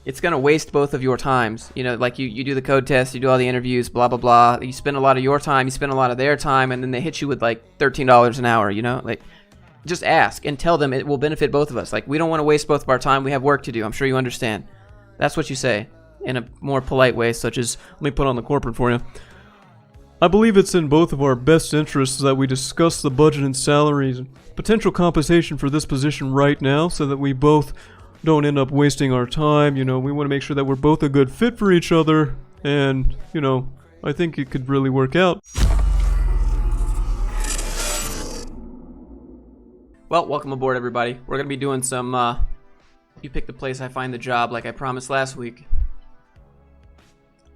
it's going to waste both of your times. You know, like you do the code test, you do all the interviews, blah, blah, blah. You spend a lot of your time, you spend a lot of their time, and then they hit you with like $13 an hour, you know? Like, just ask and tell them it will benefit both of us. Like, we don't want to waste both of our time. We have work to do. I'm sure you understand. That's what you say in a more polite way, such as, let me put on the corporate for you. I believe it's in both of our best interests that we discuss the budget and salaries and potential compensation for this position right now so that we both don't end up wasting our time. You know, we want to make sure that we're both a good fit for each other, and, you know, I think it could really work out. Well, welcome aboard, everybody. We're going to be doing some, you pick the place, I find the job, like I promised last week.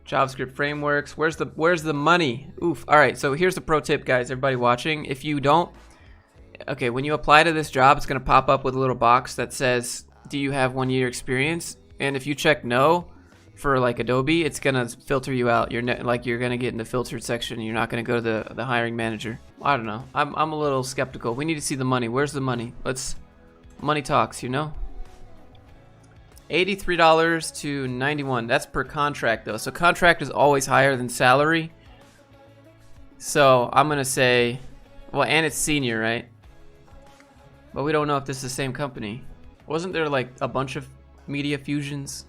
JavaScript frameworks. Where's the money? Oof. All right, so here's the pro tip, guys, everybody watching. If you don't, okay, when you apply to this job, it's going to pop up with a little box that says, do you have 1 year experience? And if you check no for like Adobe, it's going to filter you out. You're going to get in the filtered section. You're not going to go to the hiring manager. I don't know. I'm a little skeptical. We need to see the money. Where's the money? Money talks, you know? $83 to $91. That's per contract though. So contract is always higher than salary. So I'm gonna say, well, and it's senior, right? But we don't know if this is the same company. Wasn't there like a bunch of Media Fusions?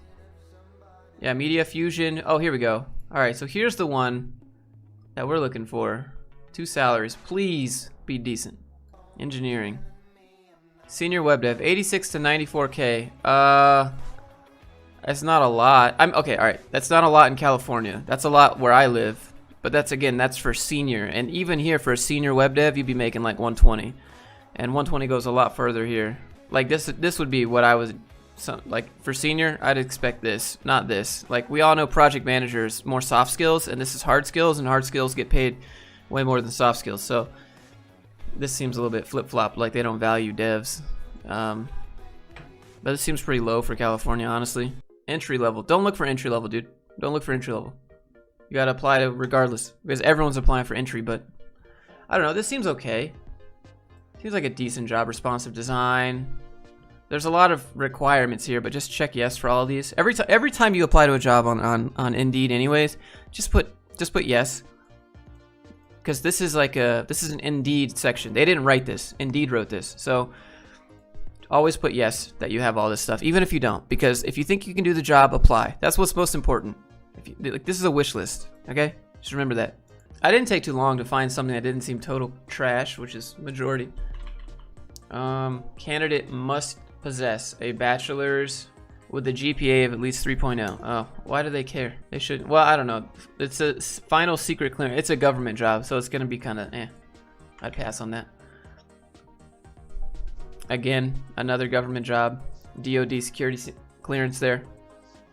Yeah, Media Fusion. Oh, here we go. All right, so here's the one that we're looking for. 2 salaries. Please be decent. Engineering. Senior web dev, 86 to 94K. That's not a lot. Okay, all right. That's not a lot in California. That's a lot where I live. But that's for senior. And even here for a senior web dev, you'd be making like 120. And 120 goes a lot further here. Like this would be what I was like for senior, I'd expect this, not this. Like, we all know project managers more soft skills, and this is hard skills, and hard skills get paid way more than soft skills. So this seems a little bit flip-flop, like they don't value devs. But it seems pretty low for California, honestly. Entry level. Don't look for entry level, dude. Don't look for entry level. You gotta apply to regardless, because everyone's applying for entry. But I don't know. This seems okay. Seems like a decent job. Responsive design. There's a lot of requirements here, but just check yes for all of these. Every time you apply to a job on Indeed, anyways, just put yes. Because this is an Indeed section. They didn't write this. Indeed wrote this. So always put yes that you have all this stuff, even if you don't. Because if you think you can do the job, apply. That's what's most important. This is a wish list, okay? Just remember that. I didn't take too long to find something that didn't seem total trash, which is majority. Candidate must possess a bachelor's with a GPA of at least 3.0. Oh, why do they care? They should. Well, I don't know. It's a final secret clearance. It's a government job, so it's gonna be kind of I'd pass on that. Again, another government job. DoD security clearance there.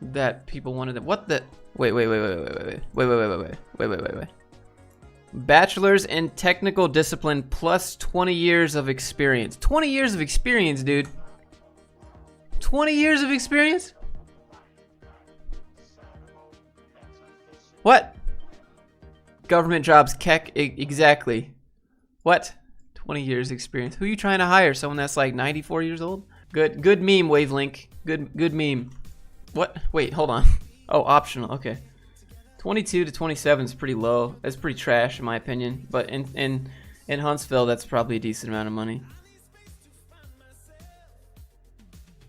That people wanted it. What the? Wait. Bachelor's in technical discipline plus 20 years of experience. 20 years of experience, dude. 20 years of experience? What? Government jobs, keck, exactly. What? 20 years experience. Who are you trying to hire? Someone that's like 94 years old? Good meme, Wavelink. Good meme. What? Wait, hold on. Oh, optional. Okay. 22 to 27 is pretty low. That's pretty trash in my opinion. But in Huntsville, that's probably a decent amount of money.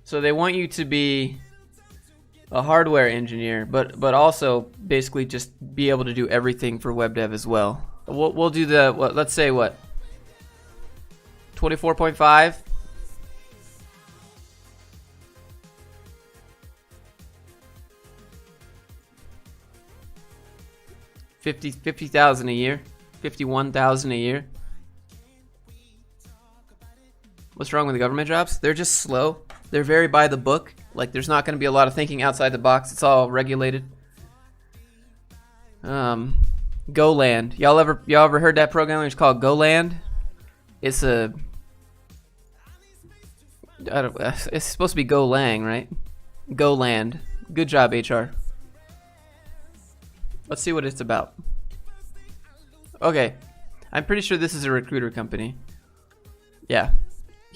So they want you to be a hardware engineer, but also basically just be able to do everything for web dev as well. We'll do the let's say what? 24.5. $50,000 a year, 51,000 a year. What's wrong with the government jobs? They're just slow. They're very by the book. Like, there's not going to be a lot of thinking outside the box. It's all regulated. GoLand. Y'all ever heard that program? It's called GoLand. It's it's supposed to be GoLang, right? GoLand. Good job, HR. Let's see what it's about. Okay. I'm pretty sure this is a recruiter company. Yeah.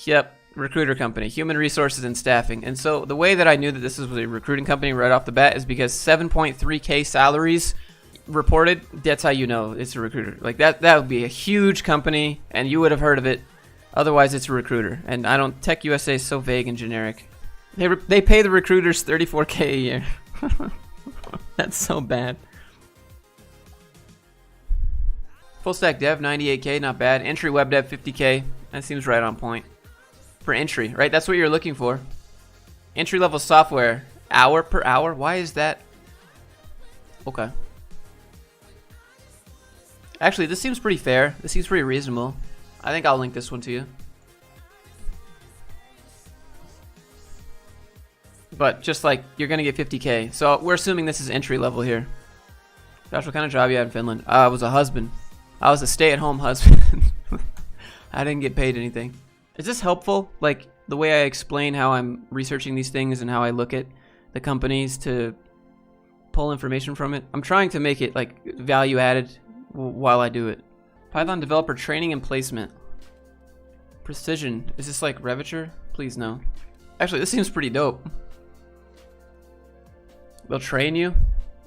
Yep. recruiter company, human resources and staffing. And so the way that I knew that this was a recruiting company right off the bat is because 7.3K salaries reported. That's how you know it's a recruiter. Like that would be a huge company and you would have heard of it. Otherwise it's a recruiter. And I don't, Tech USA is so vague and generic. They pay the recruiters 34K a year. That's so bad. Full stack dev 98K, not bad. Entry web dev 50K. That seems right on point. For entry, right? That's what you're looking for. Entry level software, hour per hour. Why is that? Okay. Actually, this seems pretty fair. This seems pretty reasonable. I think I'll link this one to you. But just like, you're gonna get 50K. So we're assuming this is entry level here. Josh, what kind of job you had in Finland? I was a husband. I was a stay-at-home husband. I didn't get paid anything. Is this helpful? Like the way I explain how I'm researching these things and how I look at the companies to pull information from it? I'm trying to make it like value added while I do it. Python developer training and placement. Precision. Is this like Reviture? Please no. Actually, this seems pretty dope. They'll train you.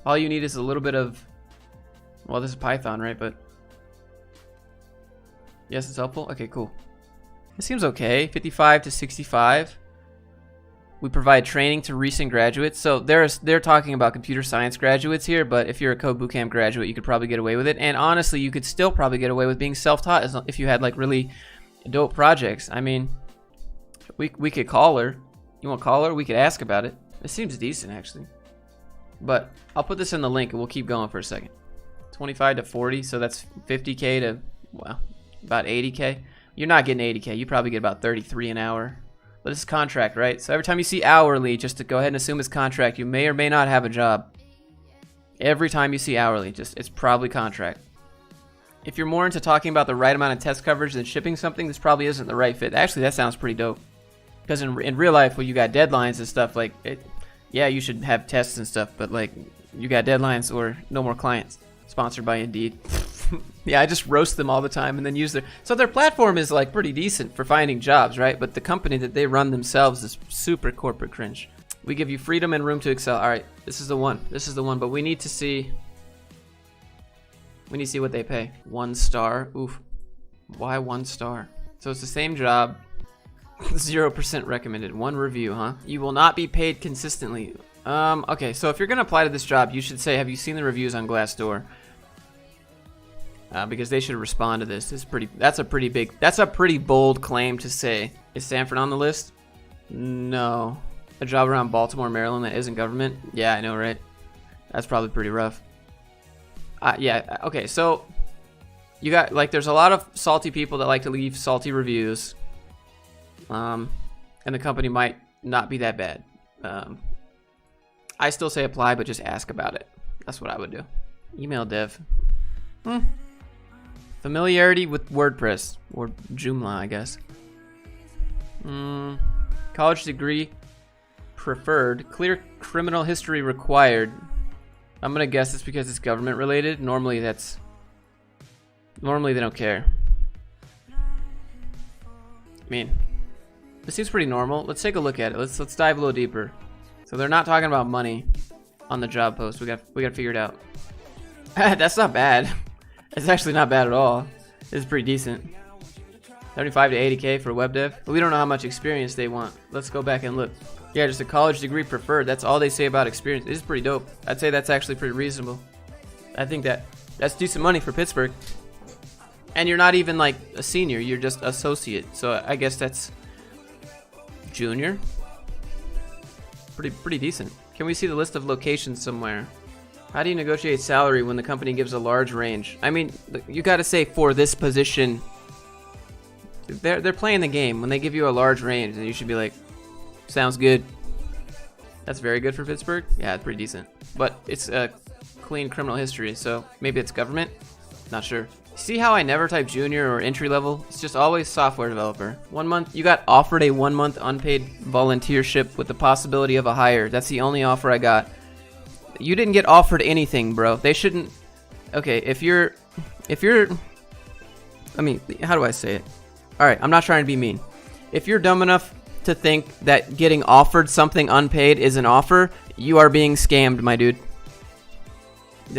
All you need is a little bit of, well, this is Python, right? But yes, it's helpful. Okay, cool. It seems okay. 55 to 65. We provide training to recent graduates. So they're talking about computer science graduates here, but if you're a Code Bootcamp graduate, you could probably get away with it. And honestly, you could still probably get away with being self-taught if you had like really dope projects. I mean, we could call her. You want to call her? We could ask about it. It seems decent, actually. But I'll put this in the link and we'll keep going for a second. 25 to 40, so that's 50K to, well, about 80K. You're not getting 80K. You probably get about 33 an hour. But it's contract, right? So every time you see hourly, just to go ahead and assume it's contract, you may or may not have a job. Every time you see hourly, it's probably contract. If you're more into talking about the right amount of test coverage than shipping something, this probably isn't the right fit. Actually, that sounds pretty dope. Because in real life, when you got deadlines and stuff, like, yeah, you should have tests and stuff, but like, you got deadlines or no more clients. Sponsored by Indeed. Yeah, I just roast them all the time and then use their platform is like pretty decent for finding jobs, right? But the company that they run themselves is super corporate cringe. We give you freedom and room to excel. All right, this is the one. This is the one, but we need to see what they pay. 1 star. Oof. Why 1 star? So it's the same job. 0% recommended. 1 review, huh? You will not be paid consistently. Okay, so if you're gonna apply to this job, you should say, have you seen the reviews on Glassdoor? Because they should respond to this. That's a pretty bold claim to say. Is Sanford on the list? No. A job around Baltimore, Maryland that isn't government? Yeah, I know, right? That's probably pretty rough. Yeah, okay, so you got, like, there's a lot of salty people that like to leave salty reviews. And the company might not be that bad. I still say apply, but just ask about it. That's what I would do. Email dev. Familiarity with WordPress or Joomla, I guess. College degree preferred. Clear criminal history required. I'm gonna guess it's because it's government related. Normally they don't care. I mean, this seems pretty normal. Let's take a look at it. Let's dive a little deeper. So they're not talking about money on the job post. We got to figure it out. That's not bad. It's actually not bad at all. It's pretty decent. 75 to 80K for web dev. But we don't know how much experience they want. Let's go back and look. Yeah, just a college degree preferred. That's all they say about experience. It is pretty dope. I'd say that's actually pretty reasonable. I think that's decent money for Pittsburgh. And you're not even like a senior. You're just associate. So I guess that's junior. Pretty decent. Can we see the list of locations somewhere? How do you negotiate salary when the company gives a large range? I mean, you got to say for this position. They're playing the game. When they give you a large range, then you should be like, sounds good. That's very good for Pittsburgh. Yeah, it's pretty decent. But it's a clean criminal history, so maybe it's government. Not sure. See how I never type junior or entry level? It's just always software developer. 1 month, you got offered a 1 month unpaid volunteership with the possibility of a hire. That's the only offer I got. You didn't get offered anything, bro. They shouldn't. Okay, if you're, I mean, how do I say it? All right, I'm not trying to be mean. if you're dumb enough to think that getting offered something unpaid is an offer, you are being scammed, my dude.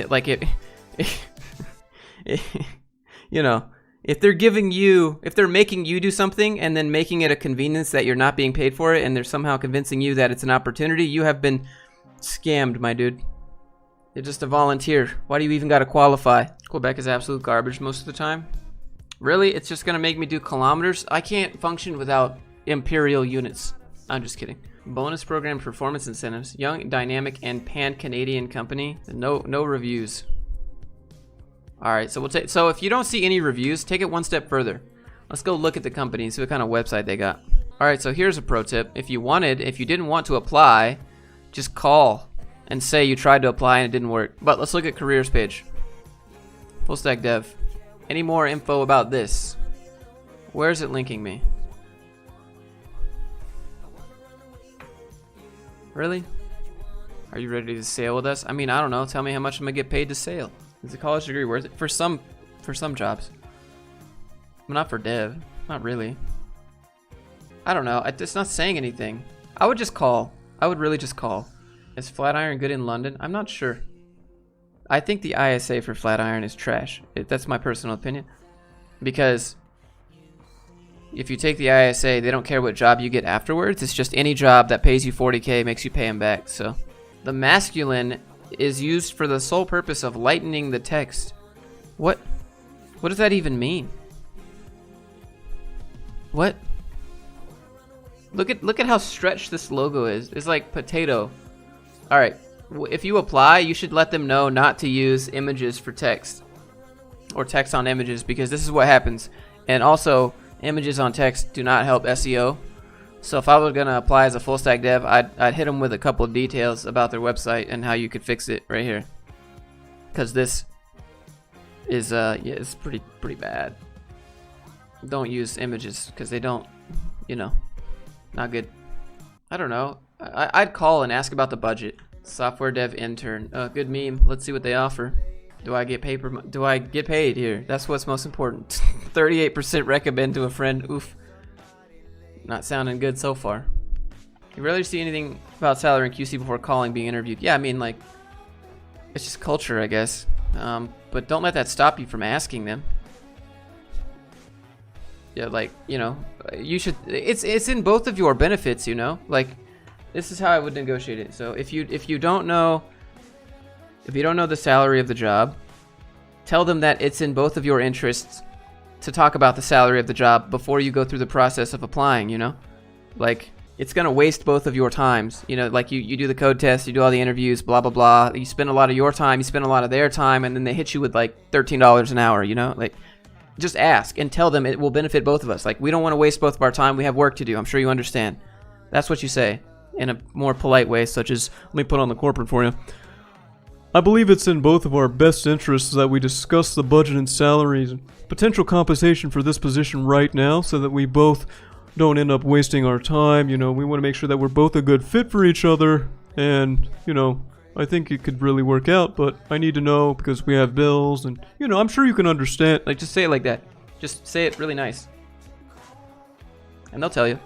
Like it you know, if they're making you do something and then making it a convenience that you're not being paid for it, and they're somehow convincing you that it's an opportunity, you have been scammed, my dude. You're just a volunteer. Why do you even gotta qualify? Quebec is absolute garbage most of the time. Really? It's just gonna make me do kilometers? I can't function without imperial units. I'm just kidding. Bonus program performance incentives. Young, dynamic, and pan-Canadian company. No reviews. Alright, so so if you don't see any reviews, take it one step further. Let's go look at the company and see what kind of website they got. Alright, so here's a pro tip. If you didn't want to apply, just call and say you tried to apply and it didn't work. But let's look at careers page. Full stack dev. Any more info about this? Where is it linking me? Really? Are you ready to sail with us? I mean, I don't know. Tell me how much I'm gonna get paid to sail. Is a college degree worth it? For some jobs. But not for dev. Not really. I don't know. It's not saying anything. I would just call. I would really just call. Is Flatiron good in London? I'm not sure. I think the ISA for Flatiron is trash. That's my personal opinion. Because if you take the ISA, they don't care what job you get afterwards. It's just any job that pays you 40K makes you pay them back. So the masculine is used for the sole purpose of lightening the text. What does that even mean? What? Look at how stretched this logo is. It's like potato. All right. If you apply, you should let them know not to use images for text or text on images, because this is what happens. And also, images on text do not help SEO. So if I was gonna apply as a full stack dev, I'd hit them with a couple of details about their website and how you could fix it right here. Because this is yeah, it's pretty bad. Don't use images because they don't, you know, not good. I don't know. I'd call and ask about the budget. Software dev intern. Good meme. Let's see what they offer. Do I get paid? Do I get paid here? That's what's most important. 38% recommend to a friend. Oof. Not sounding good so far. You rarely see anything about salary and QC before calling being interviewed. Yeah, I mean, like, it's just culture, I guess. But don't let that stop you from asking them. Yeah, like, you know, you should. It's in both of your benefits, you know. Like, this is how I would negotiate it. So if you don't know the salary of the job, tell them that it's in both of your interests to talk about the salary of the job before you go through the process of applying, you know? Like, it's gonna waste both of your times. You know, like you do the code test, you do all the interviews, blah, blah, blah. You spend a lot of your time, you spend a lot of their time, and then they hit you with like $13 an hour, you know? Like, just ask and tell them it will benefit both of us. Like, we don't wanna waste both of our time, we have work to do. I'm sure you understand. That's what you say in a more polite way, such as, let me put on the corporate for you. I believe it's in both of our best interests that we discuss the budget and salaries and potential compensation for this position right now, so that we both don't end up wasting our time. You know, we want to make sure that we're both a good fit for each other, and, you know, I think it could really work out, but I need to know because we have bills, and, you know, I'm sure you can understand. like, just say it like that. Just say it really nice. And they'll tell you.